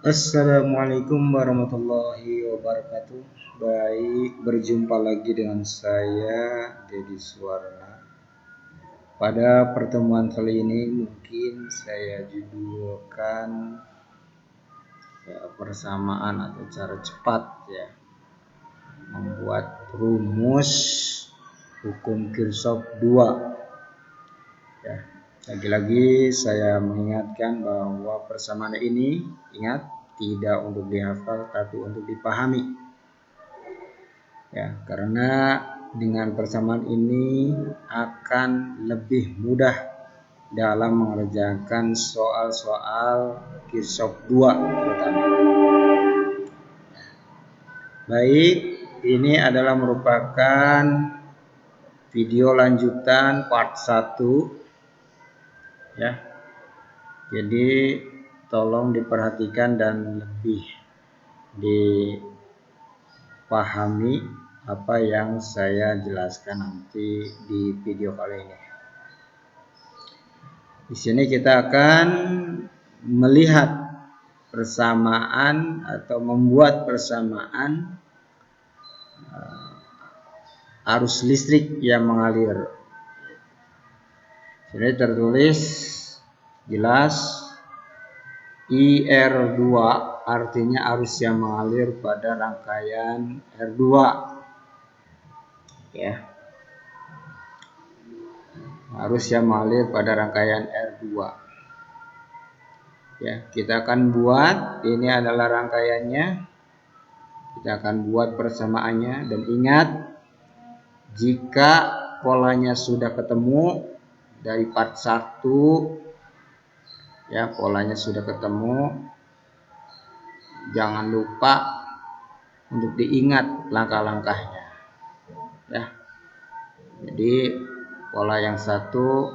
Assalamualaikum warahmatullahi wabarakatuh. Baik, berjumpa lagi dengan saya Dedi Suwarna. Pada pertemuan kali ini mungkin saya judulkan persamaan atau cara cepat membuat rumus hukum Kirchhoff 2. Lagi-lagi saya mengingatkan bahwa persamaan ini ingat tidak untuk dihafal tapi untuk dipahami. Karena dengan persamaan ini akan lebih mudah dalam mengerjakan soal-soal Kirchhoff 2 terutama. Baik, ini adalah merupakan video lanjutan part 1 Jadi tolong diperhatikan dan lebih dipahami apa yang saya jelaskan nanti di video kali ini. Di sini kita akan melihat persamaan atau membuat persamaan arus listrik yang mengalir. Sini tertulis jelas IR2 artinya arus yang mengalir pada rangkaian R2. Arus yang mengalir pada rangkaian R2. Kita akan buat, ini adalah rangkaiannya. Kita akan buat persamaannya dan ingat jika polanya sudah ketemu dari part 1 polanya sudah ketemu, jangan lupa untuk diingat langkah-langkahnya. Jadi pola yang satu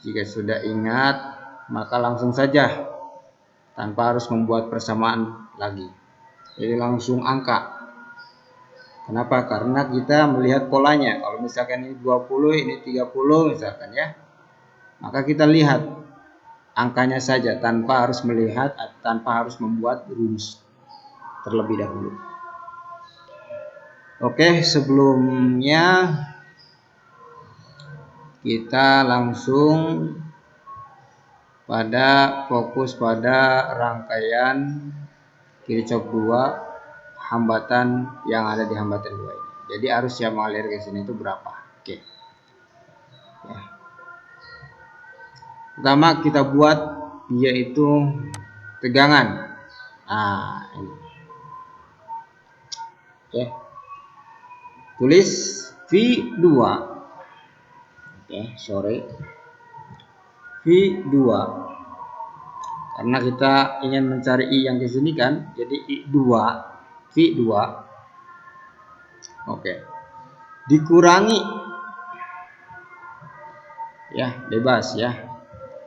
jika sudah ingat maka langsung saja tanpa harus membuat persamaan lagi. Jadi langsung angka. Kenapa? Karena kita melihat polanya. Kalau misalkan ini 20, ini 30 misalkan maka kita lihat angkanya saja tanpa harus melihat, tanpa harus membuat rumus terlebih dahulu. Oke, sebelumnya kita langsung fokus pada rangkaian Kirchhoff 2 hambatan yang ada di hambatan 2 ini. Jadi arus yang mengalir ke sini itu berapa? Pertama kita buat yaitu tegangan. Ini. Tulis V2. V2. Karena kita ingin mencari I yang di sini kan, jadi I2, V2. Dikurangi bebas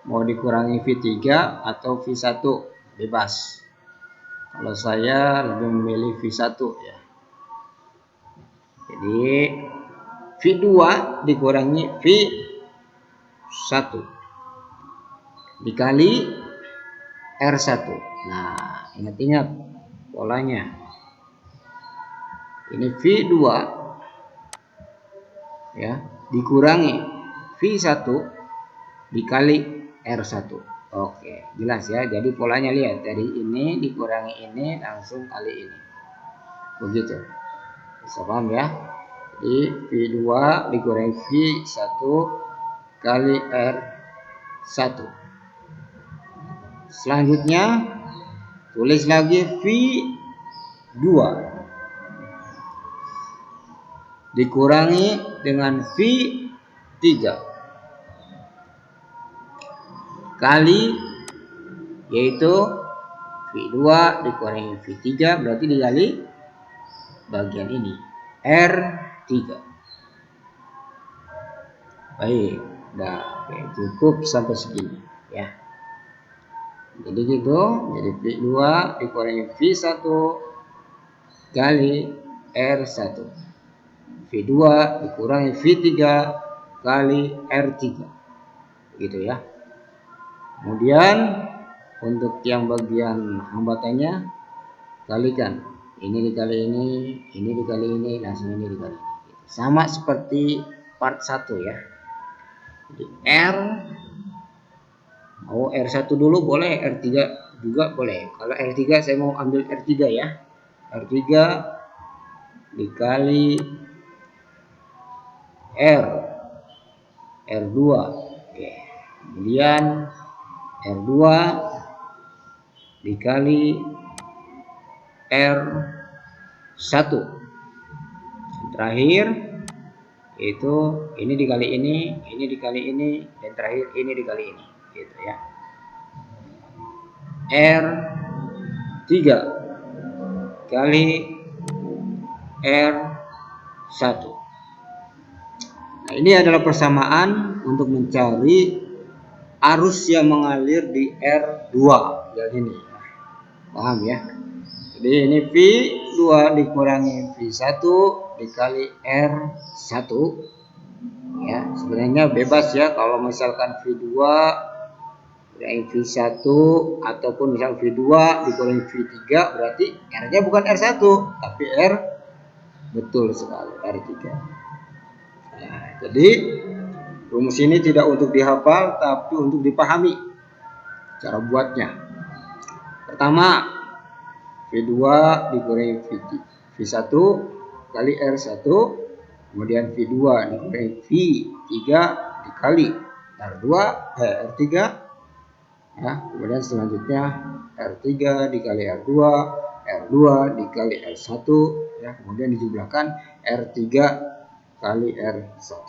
mau dikurangi V3 atau V1 bebas. Kalau saya lebih memilih V1 Jadi V2 dikurangi V1 dikali R1. Nah, ingat-ingat polanya. Ini V2 dikurangi V1 dikali R1. Oke, jelas ya. Jadi polanya lihat dari ini dikurangi ini langsung kali ini. Begitu. Bisa paham ya? Jadi V2 dikurangi V1 kali R1. Selanjutnya tulis lagi V2 dikurangi dengan V3 kali, yaitu V2 dikurangi V3 berarti dikali bagian ini R3. Baik, cukup sampai segini Jadi gitu, jadi V2 dikurangi V1 kali R1. V2 dikurangi V3 kali R3. Gitu ya. Kemudian Untuk yang bagian hambatannya kalikan. Ini dikali ini dikali ini, langsung ini dikali ini. Sama seperti part 1 ya. Jadi R, mau R1 dulu boleh, R3 juga boleh. Kalau R3 saya mau ambil R3 ya. R3 dikali R2. Oke. Kemudian R2 dikali R1. Terakhir itu ini dikali ini dikali ini, dan terakhir ini dikali ini, gitu ya. R3 kali R1. Nah, ini adalah persamaan untuk mencari arus yang mengalir di R2 yang ini. Paham ya? Jadi ini V2 dikurangi V1 dikali R1. Ya, sebenarnya bebas ya, kalau misalkan V2 dikurangi V1 ataupun misal V2 dikurangi V3, berarti R-nya bukan R1 tapi R, betul sekali, R3. Nah, jadi rumus ini tidak untuk dihafal tapi untuk dipahami cara buatnya. Pertama, V2 dikurangi V1 kali R1, kemudian V2 dikurangi V3 dikali R2 R3 ya, kemudian selanjutnya R3 dikali R2 R2 dikali R1 ya, kemudian dijumlahkan R3 kali R1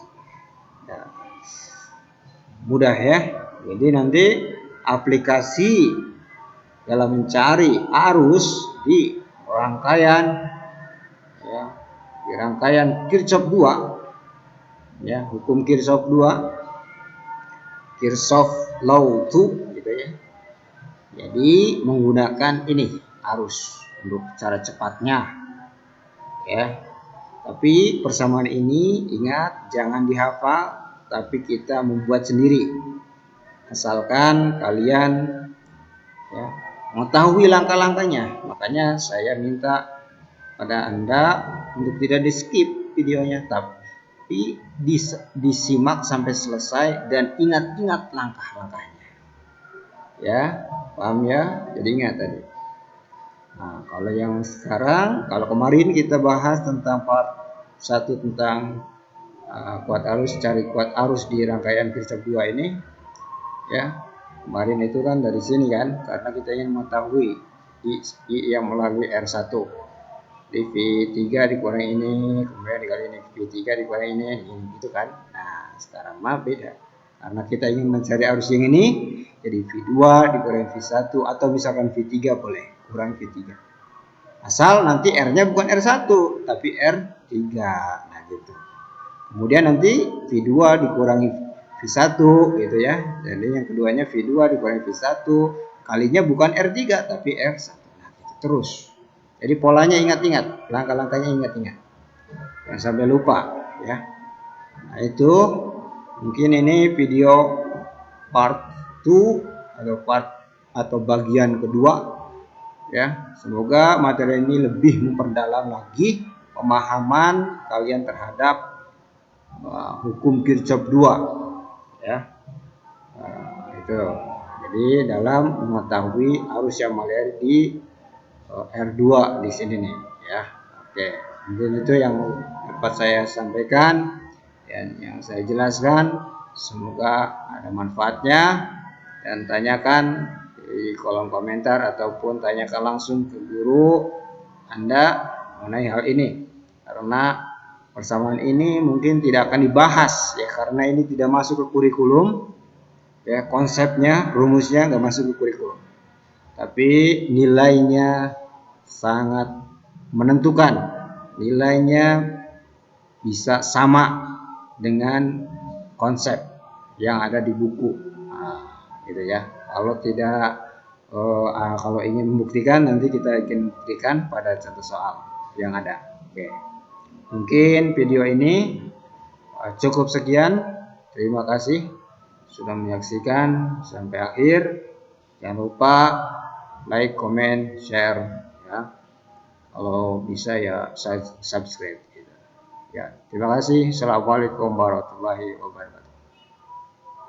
ya. Mudah ya. Jadi nanti aplikasi dalam mencari arus di rangkaian ya, di rangkaian Kirchhoff 2 ya, hukum Kirchhoff 2, Kirchhoff Law 2 gitu ya. Jadi menggunakan ini arus untuk cara cepatnya ya. Tapi persamaan ini ingat jangan dihafal, tapi kita membuat sendiri. Asalkan kalian ya mengetahui langkah-langkahnya. Makanya saya minta pada Anda untuk tidak di skip videonya, tapi disimak sampai selesai dan ingat-ingat langkah-langkahnya. Ya, paham ya? Jadi ingat tadi. Nah, kalau yang sekarang, kalau kemarin kita bahas tentang part 1 tentang kuat arus, cari kuat arus di rangkaian Kirchhoff 2 ini ya. Kemarin itu kan dari sini kan, karena kita ingin mengetahui yang melalui R1 di V3 dikurangi ini, kemudian dikali ini V3 dikurangi ini gitu kan. Nah sekarang mah beda, karena kita ingin mencari arus yang ini, jadi V2 dikurangi V1 atau misalkan V3 boleh kurangi V3, asal nanti R nya bukan R1 tapi R3. Nah gitu. Kemudian nanti V2 dikurangi V1 gitu ya. Jadi yang keduanya V2 dikurangi V1 kalinya bukan R3 tapi R1. Nah, gitu terus. Jadi polanya ingat-ingat, langkah-langkahnya ingat-ingat. Jangan sampai lupa ya. Nah, itu mungkin ini video part 2 atau bagian kedua ya. Semoga materi ini lebih memperdalam lagi pemahaman kalian terhadap hukum Kirchhoff 2 ya. Itu. Jadi dalam mengetahui arus yang mengalir di R2 di sini nih ya. Oke, mungkin itu yang dapat saya sampaikan dan yang saya jelaskan. Semoga ada manfaatnya, dan tanyakan di kolom komentar ataupun tanyakan langsung ke guru Anda mengenai hal ini, karena persamaan ini mungkin tidak akan dibahas ya, karena ini tidak masuk ke kurikulum ya, konsepnya, rumusnya nggak masuk ke kurikulum, tapi nilainya sangat menentukan, nilainya bisa sama dengan konsep yang ada di buku. Nah, gitu ya. Kalau tidak kalau ingin membuktikan, nanti kita ingin membuktikan pada contoh soal yang ada. Oke. Mungkin video ini cukup sekian. Terima kasih sudah menyaksikan sampai akhir. Jangan lupa like, comment, share ya. Kalau bisa ya subscribe gitu. Ya, terima kasih. Assalamualaikum warahmatullahi wabarakatuh.